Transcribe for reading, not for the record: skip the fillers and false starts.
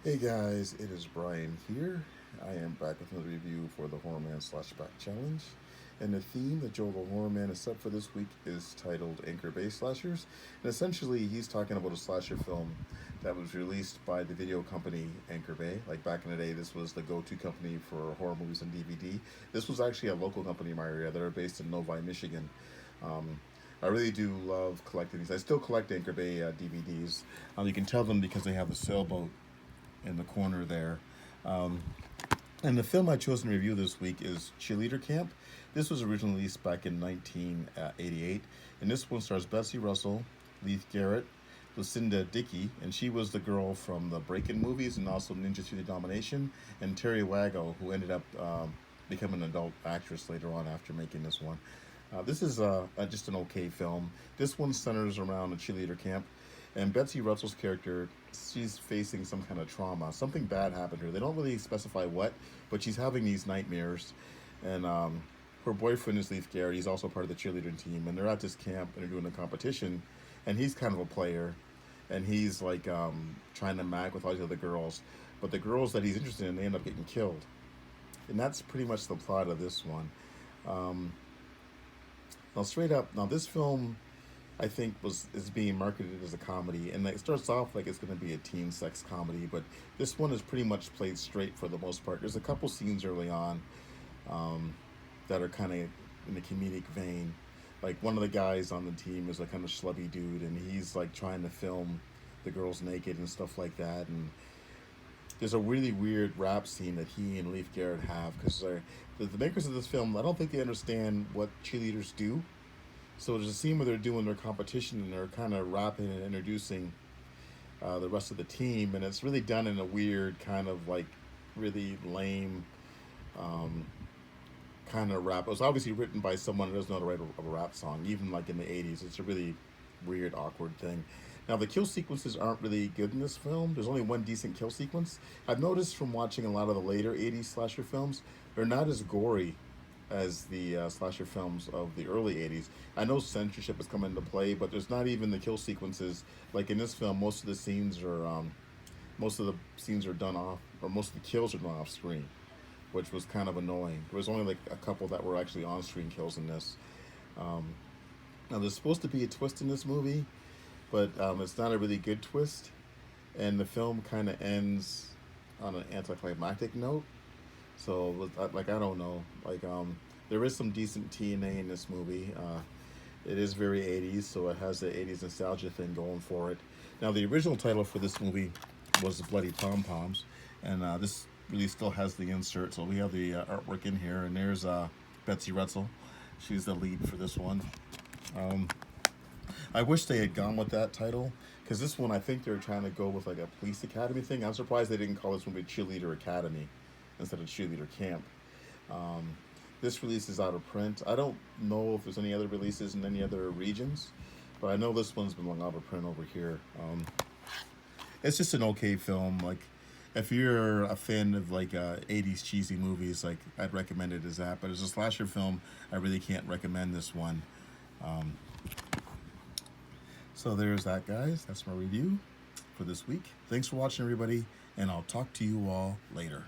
Hey guys, it is Brian here. I am back with another review for the Horror Man Slashback Challenge. And the theme that Joel the Horror Man has set for this week is titled Anchor Bay Slashers. And essentially, he's talking about a slasher film that was released by the video company Anchor Bay. Like back in the day, this was the go-to company for horror movies on DVD. This was actually a local company in my area that are based in Novi, Michigan. Um, I really do love collecting these. I still collect Anchor Bay DVDs. You can tell them because they have the sailboat in the corner there. Um, and the film I chose to review this week is Cheerleader Camp. This was originally released back in 1988, and this one stars Betsy Russell, Leith Garrett, Lucinda Dickey, and she was the girl from the Break-In movies and also Ninja Through the Domination, and Terry Wago, who ended up becoming an adult actress later on after making this one. This is just an okay film. This one centers around a cheerleader camp, and Betsy Russell's character, she's facing some kind of trauma. Something bad happened to her. They don't really specify what, but she's having these nightmares. And her boyfriend is Leith Garrett. He's also part of the cheerleading team, and they're at this camp and they're doing a competition, and he's kind of a player, and he's like trying to mag with all these other girls, but the girls that he's interested in, they end up getting killed, and that's pretty much the plot of this one. Um, Now, straight up, now this film, I think is being marketed as a comedy, and it starts off like it's going to be a teen sex comedy, but this one is pretty much played straight for the most part. There's a couple scenes early on um, that are kind of in the comedic vein. Like one of the guys on the team is a kind of schlubby dude, and he's like trying to film the girls naked and stuff like that, and there's a really weird rap scene that he and Leif Garrett have because the makers of this film, I don't think they understand what cheerleaders do. So there's a scene where they're doing their competition and they're kind of rapping and introducing the rest of the team, and it's really done in a weird kind of like really lame um, kind of rap. It was obviously written by someone who doesn't know how to write a rap song, even like in the '80s. It's a really weird, awkward thing. Now the kill sequences aren't really good in this film. There's only one decent kill sequence. I've noticed from watching a lot of the later '80s slasher films, they're not as gory as the slasher films of the early '80s. I know censorship has come into play, but there's not even the kill sequences like in this film. Most of the scenes are done off, or most of the kills are done off screen, which was kind of annoying. There was only like a couple that were actually on screen kills in this. Um, Now there's supposed to be a twist in this movie, but it's not a really good twist, and the film kind of ends on an anticlimactic note. So like I don't know, like there is some decent TNA in this movie. It is very '80s, so it has the '80s nostalgia thing going for it. Now the original title for this movie was Bloody Pom Poms, and this really still has the insert. So we have the artwork in here, and there's Betsy Russell. She's the lead for this one. Um, I wish they had gone with that title because this one I think they're trying to go with like a police academy thing. I'm surprised they didn't call this movie Cheerleader Academy instead of Cheerleader Camp. Um, this release is out of print. I don't know if there's any other releases in any other regions, but I know this one's been out of print over here. It's just an okay film. Like if you're a fan of like '80s cheesy movies, like I'd recommend it as that. But as a slasher film, I really can't recommend this one. Um, So there's that, guys. That's my review for this week. Thanks for watching, everybody, and I'll talk to you all later.